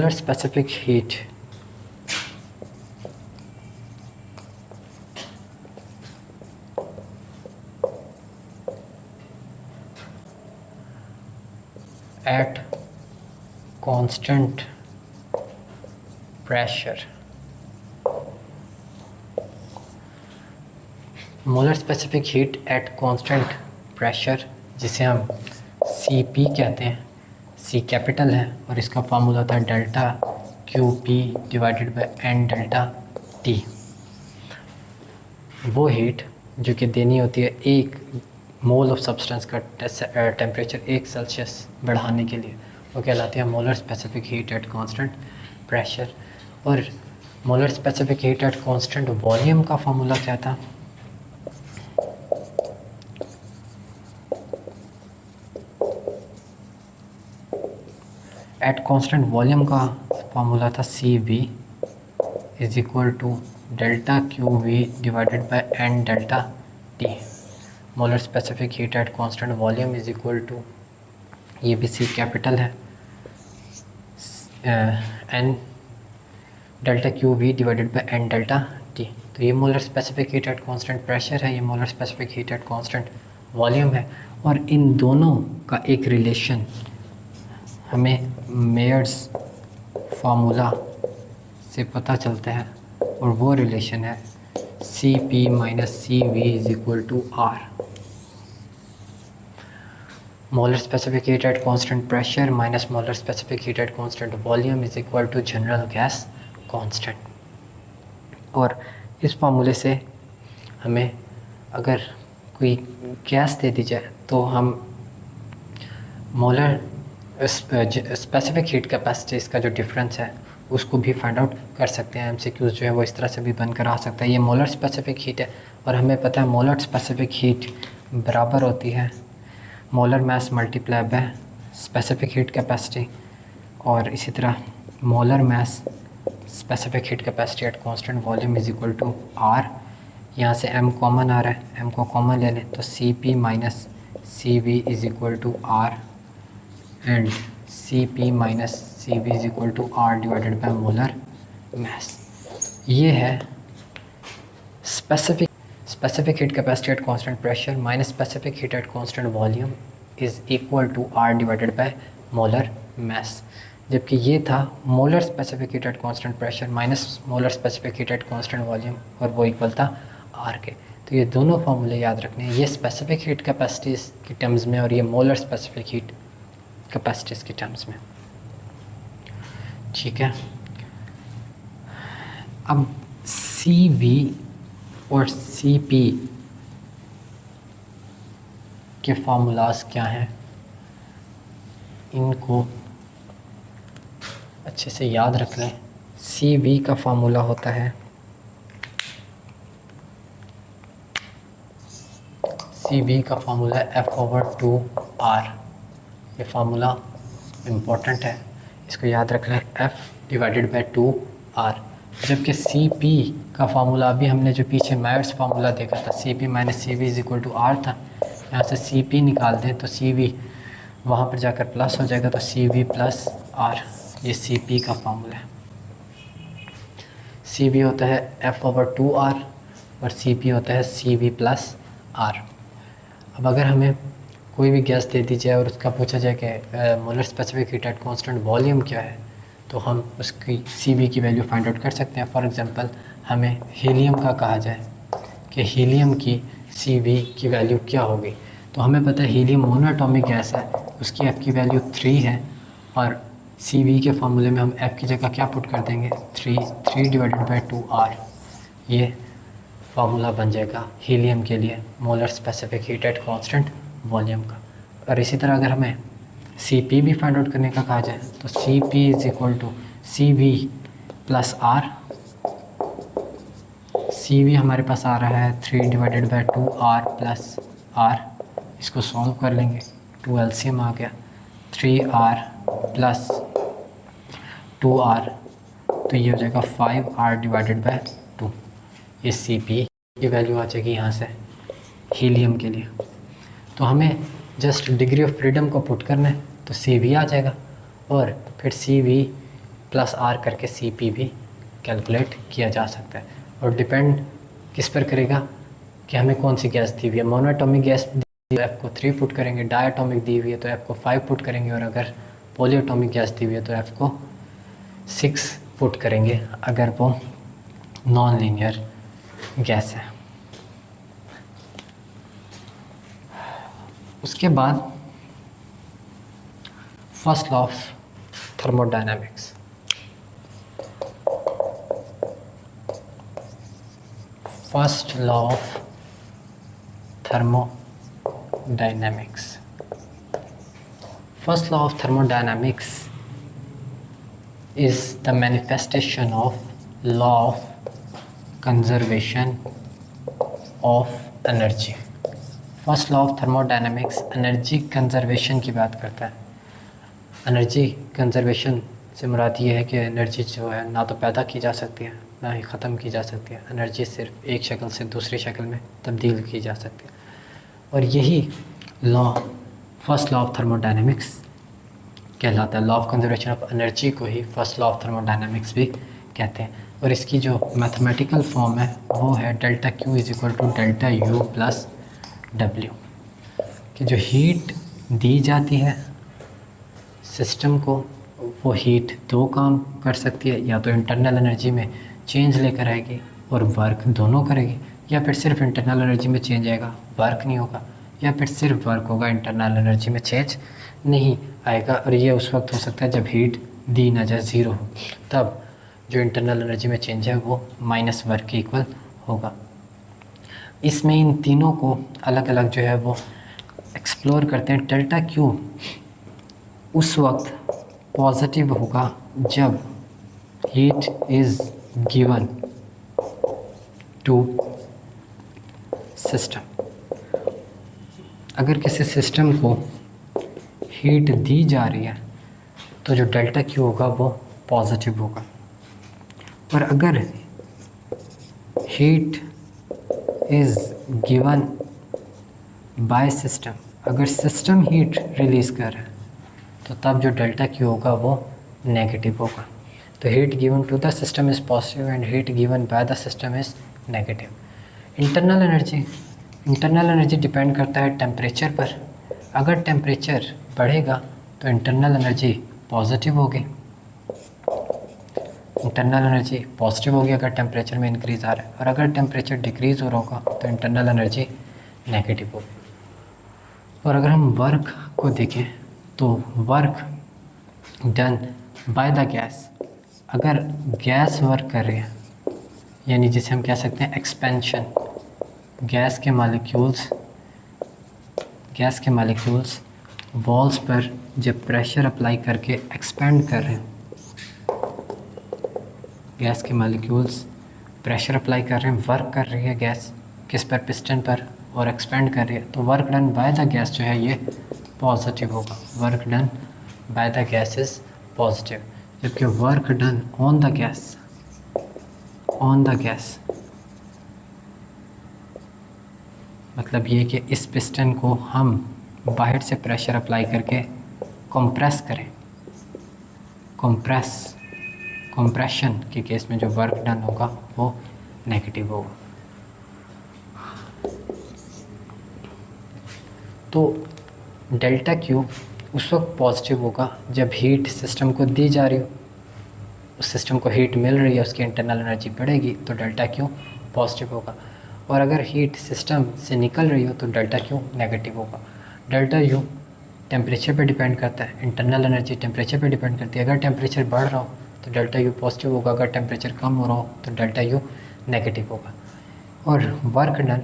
Molar specific heat at constant pressure। Molar specific heat at constant pressure, जिसे हम Cp कहते हैं, C capital है और इसका फार्मूला होता है delta QP divided by N delta T। वो हीट जो कि देनी होती है एक मोल ऑफ सब्सटेंस का टेम्परेचर 1 सेल्सियस बढ़ाने के लिए, वो कहलाती है molar specific heat at constant pressure. और molar specific heat at constant volume का फार्मूला क्या था? एट कांस्टेंट वॉल्यूम का फार्मूला था CV is equal to delta QV divided by N delta T। Molar specific heat at constant volume is equal to, ये भी C capital है, N delta QV divided by N delta T। तो ये molar specific heat at constant pressure है, ये molar specific heat at constant volume है। और इन दोनों का एक रिलेशन हमें मेयर्स फार्मूला से पता चलता है, और वो रिलेशन है Cp minus CV is equal to R। Molar specific heat at constant pressure minus molar specific heat at constant volume is equal to general gas constant. और इस फार्मूले से हमें अगर कोई गैस दे दी जाए तो हम मोलर स्पेसिफिक हीट कैपेसिटीज़ का जो डिफरेंस है उसको भी फाइंड आउट कर सकते हैं। MCQs जो है वो इस तरह से भी बनकर आ सकता है। ये मोलर स्पेसिफिक हीट है और हमें पता है मोलर स्पेसिफिक हीट बराबर होती है molar mass multiply by specific heat capacity, और इसी तरह molar mass specific heat capacity at constant volume is equal to R। यहाँ से M कॉमन आ रहा है, M को कॉमन ले लें तो Cp minus CV is equal to R and Cp minus CV is equal to R divided by molar mass. ये है specific heat capacity at constant pressure minus specific heat at constant volume is equal to R divided by molar mass. जबकि ये था molar specific heat at constant pressure minus molar specific heat at constant volume, और वो equal था R के। तो ये दोनों फार्मूले याद रखने हैं, ये स्पेसिफिक हीट कैपेसिटीज़ की टर्म्स में और ये मोलर स्पेसिफिक हीट कैपेसिटीज़ के टर्म्स में। ठीक है, अब CV और CP के फार्मूलाज क्या हैं, इनको अच्छे से याद रख लें। CV का फार्मूला होता है, CV का फार्मूला F/2R। ये फार्मूला इम्पोर्टेंट है, इसको याद रख लें, F डिवाइडेड बाय 2R। जबकि CP का फार्मूला अभी हमने जो पीछे मैथ्स फार्मूला देखा था, CP minus CV is equal to R था। यहाँ से CP निकाल दें तो CV वहाँ पर जाकर प्लस हो जाएगा, तो CV प्लस R, ये CP का फार्मूला है। CV होता है F/2R और CP होता है CV प्लस R। अब अगर हमें कोई भी गैस दे दी जाए और उसका पूछा जाए कि molar specific heat at constant volume क्या है, तो हम उसकी CV की वैल्यू फाइंड आउट कर सकते हैं। फॉर एग्जांपल हमें हीलियम का कहा जाए कि हीलियम की CV की वैल्यू क्या होगी, तो हमें पता है हीलियम मोनोएटॉमिक गैस है, उसकी F की वैल्यू 3 है, और CV के फार्मूले में हम F की जगह क्या पुट कर देंगे, 3 डिवाइडेड बाई 2R। ये फार्मूला बन जाएगा हीलियम के लिए molar specific heat at constant volume का। और इसी तरह अगर हमें CP भी फाइंड आउट करने का कहा जाए तो CP is equal to CV plus R। CV हमारे पास आ रहा है 3 divided by 2R plus R। इसको सॉल्व कर लेंगे, 2 LCM आ गया, 3R प्लस 2R, तो ये हो जाएगा 5R डिवाइडेड बाई 2। ये CP की वैल्यू आ जाएगी यहाँ से हीलियम के लिए। तो हमें जस्ट डिग्री ऑफ फ्रीडम को पुट करना है तो CV आ जाएगा, और फिर CV प्लस आर करके सी पी भी कैलकुलेट किया जा सकता है। और डिपेंड किस पर करेगा कि हमें कौन सी गैस दी हुई है। मोनोएटॉमिक गैस दी हुई है एफ को 3 पुट करेंगे, डायटॉमिक दी हुई है तो एफ को 5 पुट करेंगे, और अगर पॉलीएटॉमिक गैस दी हुई है तो एफ को 6 पुट करेंगे अगर वो नॉन लीनियर गैस है। उसके बाद first law of thermodynamics. First law of thermodynamics. First law of thermodynamics is the manifestation of law of conservation of energy. First law of thermodynamics energy conservation की बात करता है। एनर्जी कंजर्वेशन से मुराद ये है कि एनर्जी जो है ना तो पैदा की जा सकती है ना ही ख़त्म की जा सकती है। एनर्जी सिर्फ एक शक्ल से दूसरी शक्ल में तब्दील की जा सकती है, और यही law first law of thermodynamics कहलाता है। Law of conservation of energy को ही फर्स्ट लॉ ऑफ थर्मोडायनेमिक्स भी कहते हैं। और इसकी जो मैथमेटिकल फॉर्म है वो है delta Q is equal to delta U plus W, कि जो हीट दी जाती है सिस्टम को, वो हीट दो काम कर सकती है, या तो इंटरनल एनर्जी में चेंज लेकर आएगी और वर्क दोनों करेगी, या फिर सिर्फ इंटरनल एनर्जी में चेंज आएगा वर्क नहीं होगा, या फिर सिर्फ वर्क होगा इंटरनल एनर्जी में चेंज नहीं आएगा। और ये उस वक्त हो सकता है जब हीट दी ना जाए, ज़ीरो हो, तब जो इंटरनल एनर्जी में चेंज है वो माइनस वर्क के इक्वल होगा। इसमें इन तीनों को अलग अलग जो है वो एक्सप्लोर करते हैं। डेल्टा क्यू उस वक्त पॉजिटिव होगा जब heat is given to system. अगर किसी सिस्टम को हीट दी जा रही है तो जो डेल्टा क्यू होगा वो पॉजिटिव होगा। और अगर heat is given by system, अगर सिस्टम हीट रिलीज़ कर रहा है तो तब जो डेल्टा क्यू होगा वो नेगेटिव होगा। तो heat given to the system is positive and heat given by the system is negative. Internal energy depend करता है टेम्परेचर पर। अगर टेम्परेचर बढ़ेगा तो इंटरनल एनर्जी पॉजिटिव होगी, अगर टेम्परेचर में इंक्रीज़ आ रहा है, और अगर टेम्परेचर डिक्रीज़ हो रहा होगा तो इंटरनल एनर्जी नेगेटिव होगी। और अगर हम वर्क को देखें तो work done by the gas, अगर गैस वर्क कर रही है, यानी जिसे हम कह सकते हैं एक्सपेंशन, गैस के मालिक्यूल्स वॉल्स पर जब प्रेशर अप्लाई करके एक्सपेंड कर रहे हैं, गैस के मालिक्यूल्स प्रेशर अप्लाई कर रहे हैं, वर्क कर रही है गैस किस पर, पिस्टन पर, और एक्सपेंड कर रही है, तो work done by the gas जो है ये पॉजिटिव होगा। Work done by the gas is positive, जबकि work done on the gas मतलब ये कि इस पिस्टन को हम बाहर से प्रेशर अप्लाई करके कंप्रेस करें, कंप्रेशन के केस में जो वर्क डन होगा वो नेगेटिव होगा। तो डेल्टा क्यू उस वक्त पॉजिटिव होगा जब हीट सिस्टम को दी जा रही हो, उस सिस्टम को हीट मिल रही है, उसकी इंटरनल एनर्जी बढ़ेगी तो डेल्टा क्यू पॉजिटिव होगा। और अगर हीट सिस्टम से निकल रही हो तो डेल्टा क्यू नेगेटिव होगा। डेल्टा यू टेम्परेचर पे डिपेंड करता है, इंटरनल एनर्जी टेम्परेचर पे डिपेंड करती है। अगर टेम्परेचर बढ़ रहा हो तो डेल्टा यू पॉजिटिव होगा, अगर टेम्परेचर कम हो रहा हो तो डेल्टा यू नेगेटिव होगा। और वर्क डन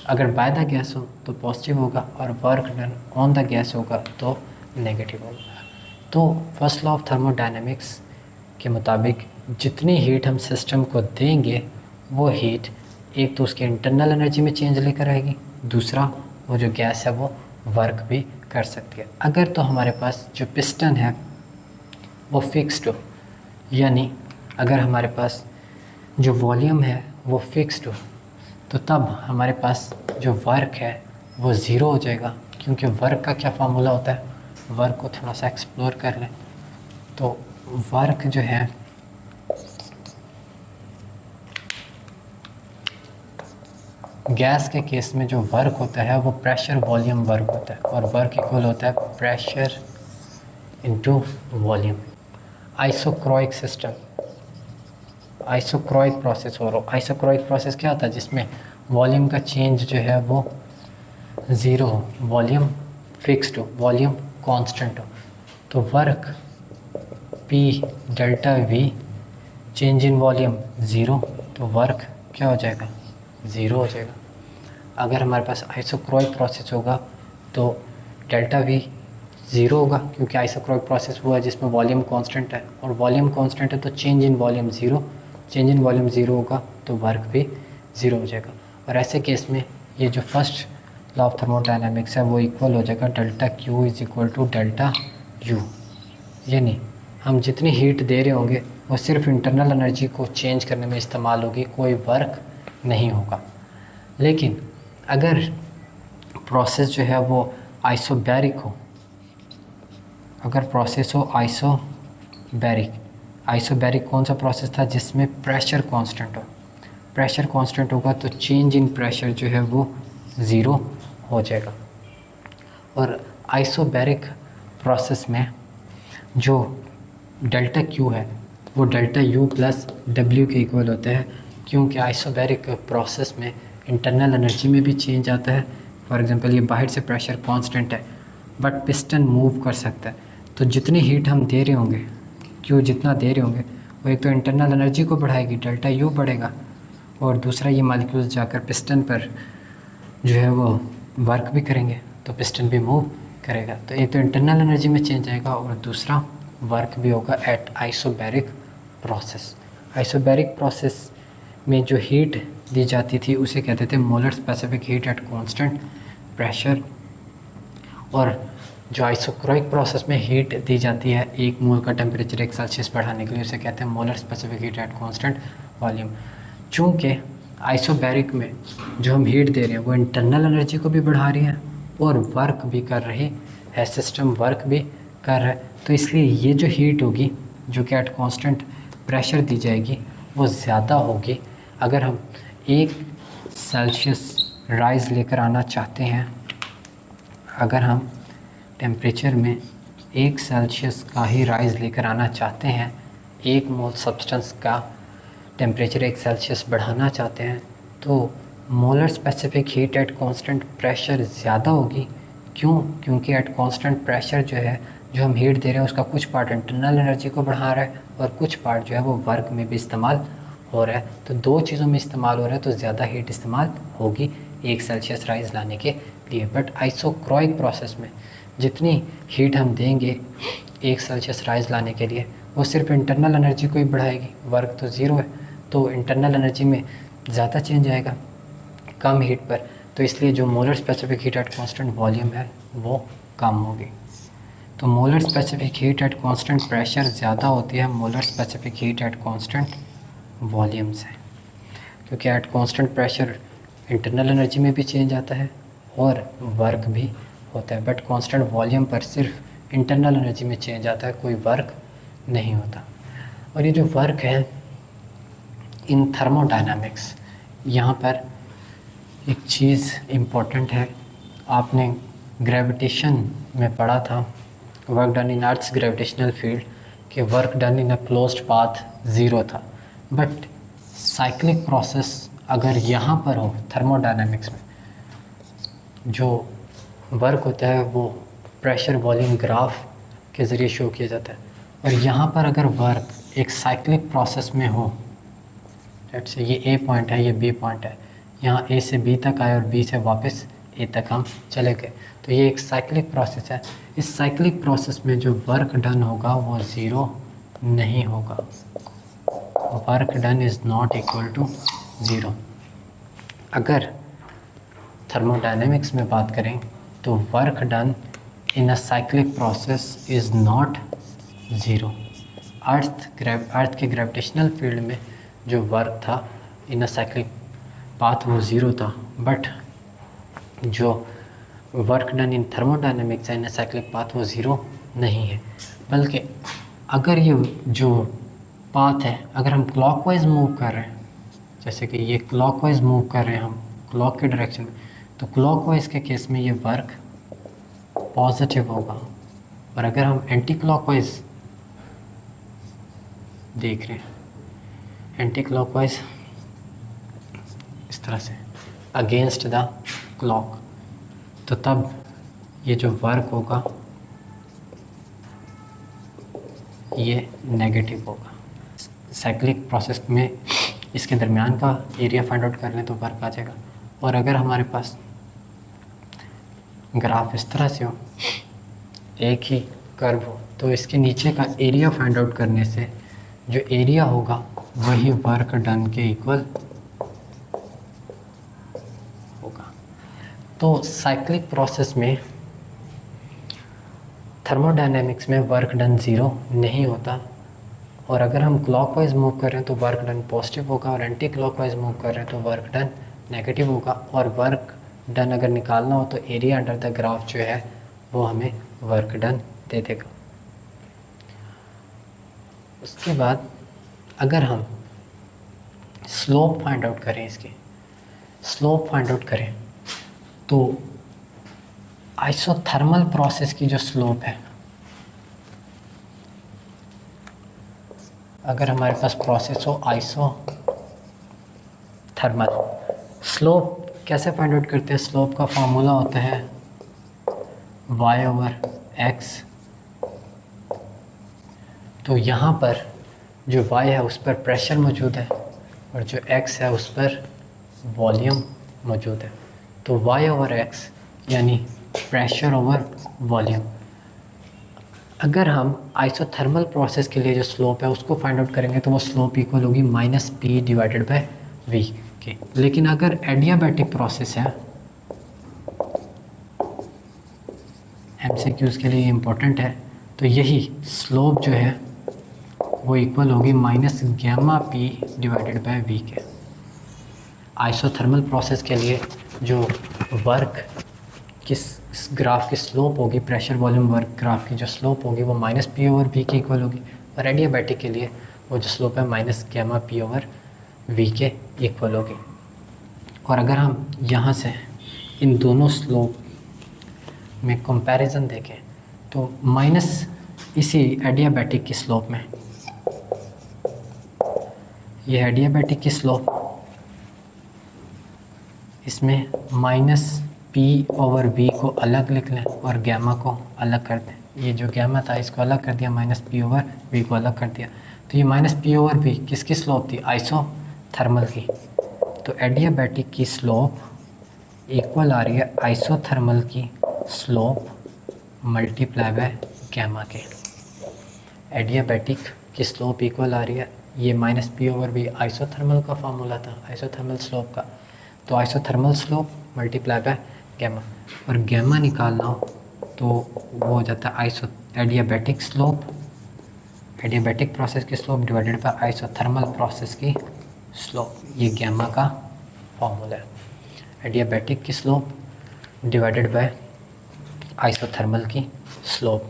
अगर बाय द गैस हो तो पॉजिटिव होगा, और work done on the gas होगा तो नेगेटिव होगा। तो फर्स्ट लॉ ऑफ थर्मोडायनेमिक्स के मुताबिक जितनी हीट हम सिस्टम को देंगे वो हीट एक तो उसकी इंटरनल एनर्जी में चेंज लेकर आएगी, दूसरा वो जो गैस है वो वर्क भी कर सकती है। अगर तो हमारे पास जो पिस्टन है वो फिक्स्ड हो, यानी अगर हमारे पास जो वॉल्यूम है वो फिक्स्ड हो, तो तब हमारे पास जो वर्क है वो ज़ीरो हो जाएगा। क्योंकि वर्क का क्या फार्मूला होता है, वर्क को थोड़ा सा एक्सप्लोर कर लें तो वर्क जो है गैस के केस में जो वर्क होता है वो प्रेशर वॉल्यूम वर्क होता है, और वर्क इक्वल होता है pressure into volume. Isochoric system, isochoric process हो रहा। आइसोक्रोइक प्रोसेस क्या होता है? जिसमें वॉल्यूम का चेंज जो है वो ज़ीरो हो, वॉल्यूम फिक्स्ड हो, वॉल्यूम कांस्टेंट हो। तो work P delta V, change in volume zero, तो वर्क क्या हो जाएगा? ज़ीरो हो जाएगा। अगर हमारे पास आइसोक्रोइक प्रोसेस होगा तो डेल्टा V ज़ीरो होगा, क्योंकि आइसोक्रोइक प्रोसेस वो है जिसमें वॉल्यूम कांस्टेंट है, और वॉल्यूम कांस्टेंट है तो change in volume zero, change in volume zero होगा तो वर्क भी ज़ीरो हो जाएगा। और ऐसे केस में ये जो फर्स्ट लॉ ऑफ थर्मोडायनामिक्स है वो इक्वल हो जाएगा delta Q is equal to delta U। यानी हम जितनी हीट दे रहे होंगे वो सिर्फ इंटरनल एनर्जी को चेंज करने में इस्तेमाल होगी, कोई वर्क नहीं होगा। लेकिन अगर प्रोसेस जो है वो आइसोबैरिक हो, अगर प्रोसेस हो आइसोबैरिक, आइसोबैरिक कौन सा प्रोसेस था? जिसमें प्रेशर कांस्टेंट हो, प्रेशर कांस्टेंट होगा तो चेंज इन प्रेशर जो है वो ज़ीरो हो जाएगा। और आइसोबैरिक प्रोसेस में जो डेल्टा Q है वो डेल्टा U प्लस W के इक्वल होता है, क्योंकि आइसोबैरिक प्रोसेस में इंटरनल एनर्जी में भी चेंज आता है। फॉर एग्जांपल ये बाहर से प्रेशर कांस्टेंट है बट पिस्टन मूव कर सकता है, तो जितनी हीट हम दे रहे होंगे, Q जितना दे रहे होंगे वो एक तो इंटरनल एनर्जी को बढ़ाएगी, डेल्टा U बढ़ेगा, और दूसरा ये मॉलिक्यूल्स जाकर पिस्टन पर जो है वो वर्क भी करेंगे, तो पिस्टन भी मूव करेगा। तो एक तो इंटरनल एनर्जी में चेंज आएगा और दूसरा वर्क भी होगा at isobaric process. Isobaric process में जो हीट दी जाती थी उसे कहते थे molar specific heat at constant pressure, और जो आइसोक्रोइक प्रोसेस में हीट दी जाती है 1 मोल का टेम्परेचर 1 सेल्सियस बढ़ाने के लिए, उसे कहते हैं molar specific heat at constant volume. चूँकि आइसोबैरिक में जो हम हीट दे रहे हैं वो इंटरनल एनर्जी को भी बढ़ा रही है और वर्क भी कर रही है, सिस्टम वर्क भी कर रहा है, तो इसलिए ये जो हीट होगी जो कि एट कांस्टेंट प्रेशर दी जाएगी वो ज़्यादा होगी। अगर हम 1 सेल्सियस राइज लेकर आना चाहते हैं, अगर हम टेम्परेचर में 1 सेल्सियस का ही राइज लेकर आना चाहते हैं, 1 मोल सब्सटेंस का टेम्परेचर 1 सेल्सियस बढ़ाना चाहते हैं, तो molar specific heat at constant pressure ज़्यादा होगी। क्यों? क्योंकि एट कांस्टेंट प्रेशर जो है, जो हम हीट दे रहे हैं उसका कुछ पार्ट इंटरनल एनर्जी को बढ़ा रहा है और कुछ पार्ट जो है वो वर्क में भी इस्तेमाल हो रहा है। तो दो चीज़ों में इस्तेमाल हो रहा है, तो ज़्यादा हीट इस्तेमाल होगी 1 सेल्सियस राइज लाने के लिए। बट आइसोक्रोइक प्रोसेस में जितनी हीट हम देंगे 1 सेल्सियस राइज लाने के लिए वो सिर्फ इंटरनल एनर्जी को ही बढ़ाएगी, वर्क तो ज़ीरो है, तो इंटरनल एनर्जी में ज़्यादा चेंज आएगा कम हीट पर, तो इसलिए जो molar specific heat at constant volume है वो कम होगी। तो molar specific heat at constant pressure ज़्यादा होती है molar specific heat at constant volume से, क्योंकि eight constant pressure internal energy में भी चेंज आता है और वर्क भी होता है, बट कांस्टेंट वॉल्यूम पर सिर्फ इंटरनल एनर्जी में चेंज आता है, कोई वर्क नहीं होता। और ये जो वर्क है इन थर्मोडायनामिक्स, यहाँ पर एक चीज़ इम्पोर्टेंट है, आपने ग्रेविटेशन में पढ़ा था, work done in earth's gravitational field, कि work done in a closed path zero था। बट साइक्लिक प्रोसेस अगर यहाँ पर हो थर्मोडायनामिक्स में, जो वर्क होता है वो प्रेशर वॉल्यूम ग्राफ के ज़रिए शो किया जाता है, और यहाँ पर अगर वर्क एक साइक्लिक प्रोसेस में हो, लेट्स से ये ए पॉइंट है, ये बी पॉइंट है, यहाँ ए से बी तक आए और बी से वापस ए तक हम चले गए, तो ये एक साइक्लिक प्रोसेस है। इस साइक्लिक प्रोसेस में जो वर्क डन होगा वो ज़ीरो नहीं होगा, work done is not equal to zero. अगर थर्मोडायनेमिक्स में बात करें तो work done in a cyclic process is not zero. Earth के ग्रेविटेशनल फील्ड में जो वर्क था इन अ साइक्लिक पाथ वो ज़ीरो था, बट जो work done in thermodynamics in a cyclic path वो ज़ीरो नहीं है, बल्कि अगर ये जो पाथ है, अगर हम क्लॉकवाइज मूव कर रहे हैं, जैसे कि ये क्लॉकवाइज मूव कर रहे हैं हम क्लॉक के डायरेक्शन में, तो क्लॉकवाइज के केस में ये वर्क पॉजिटिव होगा। और अगर हम एंटी क्लॉकवाइज देख रहे हैं, एंटी क्लॉकवाइज इस तरह से अगेंस्ट द क्लॉक, तो तब ये जो वर्क होगा ये नेगेटिव होगा। साइक्लिक प्रोसेस में इसके दरमियान का एरिया फाइंड आउट कर लें तो वर्क आ जाएगा। और अगर हमारे पास ग्राफ इस तरह से हो, एक ही कर्व हो, तो इसके नीचे का एरिया फाइंड आउट करने से जो एरिया होगा वही वर्क डन के इक्वल होगा। तो साइक्लिक प्रोसेस में थर्मोडायनेमिक्स में वर्क डन ज़ीरो नहीं होता, और अगर हम क्लॉकवाइज मूव कर रहे हैं तो वर्क डन पॉजिटिव होगा, और एंटी क्लॉकवाइज मूव कर रहे हैं तो वर्क डन नेगेटिव होगा। और वर्क डन अगर निकालना हो तो एरिया अंडर द ग्राफ जो है वो हमें वर्क डन दे देगा। उसके बाद अगर हम स्लोप फाइंड आउट करें, इसकी स्लोप फाइंड आउट करें, तो आइसोथर्मल प्रोसेस की जो स्लोप है, अगर हमारे पास प्रोसेस हो आइसोथर्मल, स्लोप कैसे फाइंड आउट करते हैं? स्लोप का फार्मूला होता है y/x। तो यहाँ पर जो y है उस पर प्रेशर मौजूद है और जो x है उस पर वॉल्यूम मौजूद है। तो y/x यानी प्रेशर ओवर वॉल्यूम। अगर हम आइसोथर्मल प्रोसेस के लिए जो स्लोप है उसको फाइंड आउट करेंगे तो वो स्लोप इक्वल होगी -p/v के। लेकिन अगर एडियाबैटिक प्रोसेस है, MCQs के लिए इम्पोर्टेंट है, तो यही स्लोप जो है वो इक्वल होगी -γp/v के। आइसोथर्मल प्रोसेस के लिए जो वर्क किस ग्राफ की स्लोप होगी, प्रेशर वॉल्यूम वर्क ग्राफ की जो स्लोप होगी वो -p/v के इक्वल होगी, और एडियाबैटिक के लिए वो जो स्लोप है -γp/v के इक्वल होगी। और अगर हम यहाँ से इन दोनों स्लोप में कंपैरिजन देखें तो माइनस इसी एडियाबैटिक की स्लोप में, ये एडियाबैटिक की स्लोप, इसमें -p/v को अलग लिख लें और गैमा को अलग कर दें। ये जो गैमा था इसको अलग कर दिया, -p/v को अलग कर दिया। तो ये -p/v किसकी स्लोप थी? आइसोथर्मल की। तो एडियाबैटिक की स्लोप इक्वल आ रही है आइसोथर्मल की स्लोप मल्टीप्लाई बाय गैमा के। एडियाबैटिक की स्लोप इक्वल आ रही है, ये -p/v आइसोथर्मल का फार्मूला था, आइसोथर्मल स्लोप का। तो isothermal slope multiply by gamma, और गैमा निकालना हो तो वो हो जाता है एडियाबैटिक स्लोप, एडियाबैटिक प्रोसेस की slope divided by isothermal process की स्लोप। ये गैमा का फॉर्मूला है, एडियाबैटिक की स्लोप डिवाइडेड बाय आइसोथर्मल की स्लोप।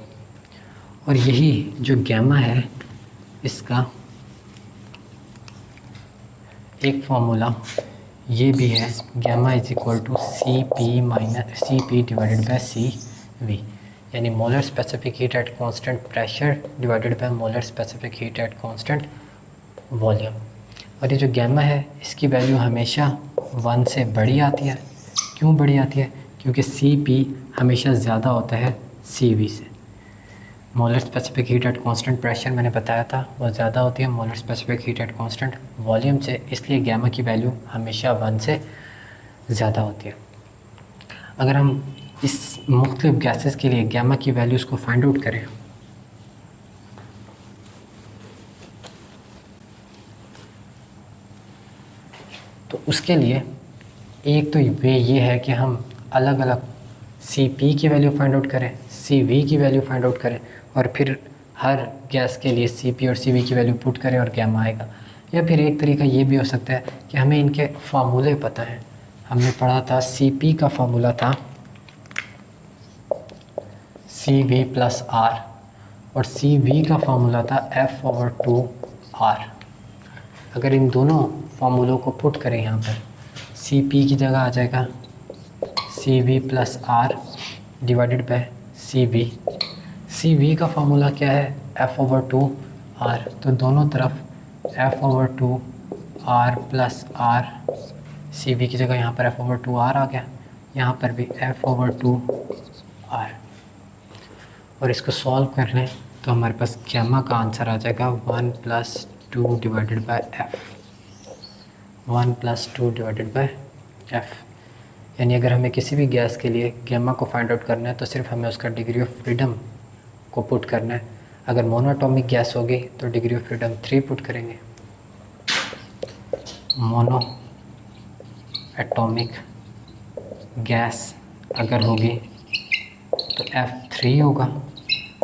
और यही जो गैमा है इसका एक फॉर्मूला ये भी है, gamma is equal to CP divided by CV, यानी molar specific heat at constant pressure divided by molar specific heat at constant volume. और ये जो गैमा है इसकी वैल्यू हमेशा 1 से बड़ी आती है। क्यों बड़ी आती है? क्योंकि CP हमेशा ज़्यादा होता है CV से। Molar specific heat at constant pressure मैंने बताया था वो ज़्यादा होती है molar specific heat at constant volume से, इसलिए गैमा की वैल्यू हमेशा 1 से ज़्यादा होती है। अगर हम इस मुख्तलिफ गैसेस के लिए गैमा की वैल्यूज़ को फाइंड आउट करें तो उसके लिए एक तो वे ये है कि हम अलग अलग CP की वैल्यू फाइंड आउट करें, CV की वैल्यू फाइंड आउट करें, और फिर हर गैस के लिए CP और CV की वैल्यू पुट करें और गैमा आएगा। या फिर एक तरीका ये भी हो सकता है कि हमें इनके फार्मूले पता हैं। हमने पढ़ा था CP का फार्मूला था CV + R, और सी वी का फार्मूला था F/2R। अगर इन दोनों फार्मूलों को पुट करें यहाँ पर, सी पी की जगह आ जाएगा C V plus R divided by C V. C V का फार्मूला क्या है, F/2R। तो दोनों तरफ F/2R plus are, C V की जगह यहाँ पर F/2R आ गया, यहाँ पर भी F/2R। और इसको सॉल्व कर लें तो हमारे पास गैमा का आंसर आ जाएगा 1+2 divided by F, 1+2 divided by F। यानी अगर हमें किसी भी गैस के लिए गैमा को फाइंड आउट करना है तो सिर्फ हमें उसका डिग्री ऑफ फ्रीडम को पुट करना है। अगर मोनोएटॉमिक गैस होगी तो डिग्री ऑफ फ्रीडम 3 पुट करेंगे, मोनो एटॉमिक गैस अगर होगी तो F3 होगा,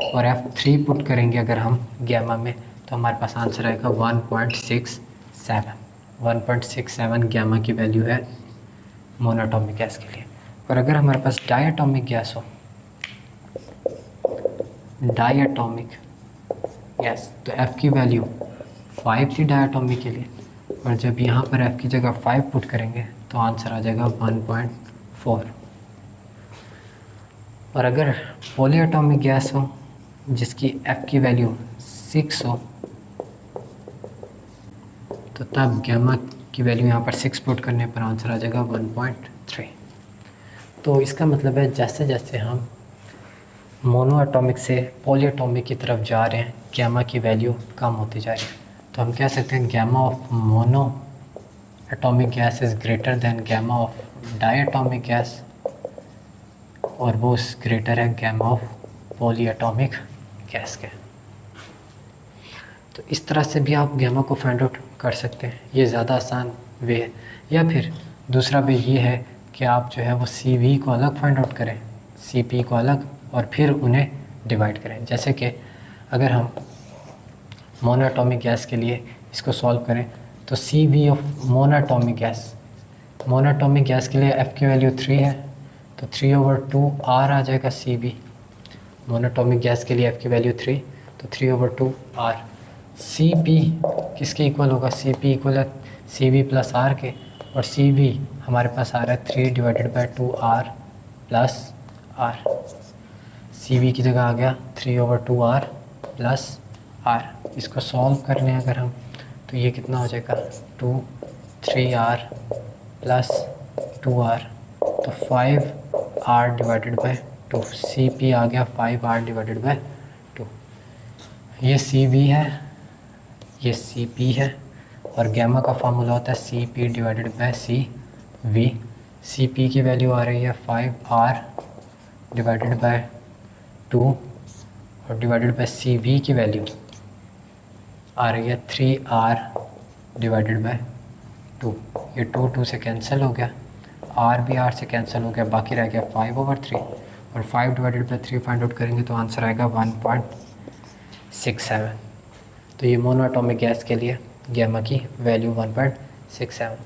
और F3 पुट करेंगे अगर हम गैमा में तो हमारे पास आंसर आएगा 1.67। 1.67 गैमा की वैल्यू है मोनोएटॉमिक गैस के लिए। और अगर हमारे पास डायएटॉमिक गैस हो, डायएटॉमिक गैस, तो F की वैल्यू 5 थी डायएटॉमिक के लिए, और जब यहाँ पर F की जगह 5 पुट करेंगे तो आंसर आ जाएगा 1.4। और अगर पॉलीएटॉमिक गैस हो जिसकी F की वैल्यू 6 हो तो तब गैमा की वैल्यू यहाँ पर 6 पुट करने पर आंसर आ जाएगा 1.3। तो इसका मतलब है जैसे जैसे हम मोनोएटॉमिक से पॉलीएटॉमिक की तरफ जा रहे हैं गैमा की वैल्यू कम होती जा रही है। तो हम कह सकते हैं gamma of monoatomic gas is greater than gamma of diatomic gas, और वो ग्रेटर है गैमा ऑफ पॉलीएटॉमिक गैस के। तो इस तरह से भी आप गैमा को फाइंड आउट कर सकते हैं, ये ज़्यादा आसान वे है। या फिर दूसरा वे ये है कि आप जो है वो सी वी को अलग फाइंड आउट करें, सी पी को अलग, और फिर उन्हें डिवाइड करें। जैसे कि अगर हम मोनोएटॉमिक गैस के लिए इसको सॉल्व करें तो सी वी ऑफ मोनोएटॉमिक गैस के लिए F की वैल्यू 3 है, तो 3/2R आ जाएगा सी वी। मोनोएटॉमिक गैस के लिए F की वैल्यू 3, तो 3/2R। सी पी किसके इक्वल होगा, सी पी इक्वल है सी वी प्लस आर के, और सी वी हमारे पास आ रहा है 3/2R plus are. C V की जगह आ गया 3/2R प्लस आर। इसको सॉल्व कर लें अगर हम तो ये कितना हो जाएगा 3R प्लस 2R, तो 5R divided by 2। C P आ गया 5R डिवाइडेड बाय 2। ये सी वी है, ये सी पी है, और गैमा का फार्मूला होता है C P divided by C V. C P की वैल्यू आ रही है 5R डिवाइडेड बाय 2, और डिवाइडेड बाय सी वी की वैल्यू आ रही है 3R डिवाइडेड बाय 2। ये 2 से कैंसिल हो गया, R भी R से कैंसिल हो गया, बाकी रह गया 5/3, और 5 डिवाइडेड बाय 3 फाइंड आउट करेंगे तो आंसर आएगा 1.67। तो ये मोनोएटॉमिक गैस के लिए गैमा की वैल्यू 1.67।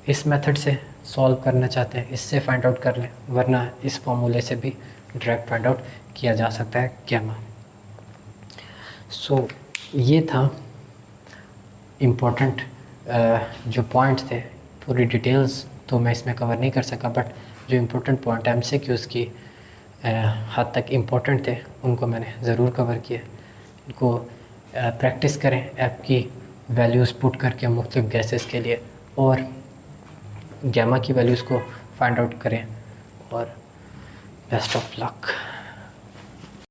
इस मेथड से सॉल्व करना चाहते हैं इससे फाइंड आउट कर लें, वरना इस फॉर्मूले से भी डायरेक्ट फाइंड आउट किया जा सकता है गैमा। सो ये था इम्पोर्टेंट जो पॉइंट्स थे। पूरी डिटेल्स तो मैं इसमें कवर नहीं कर सका, बट जो इम्पोर्टेंट पॉइंट MCQs की हद तक इम्पोर्टेंट थे उनको मैंने ज़रूर कवर किया। इनको प्रैक्टिस करें ऐप की वैल्यूज़ पुट करके मुख्तलिफ गैसेस के लिए, और गैमा की वैल्यूज़ को फाइंड आउट करें, और बेस्ट ऑफ लक।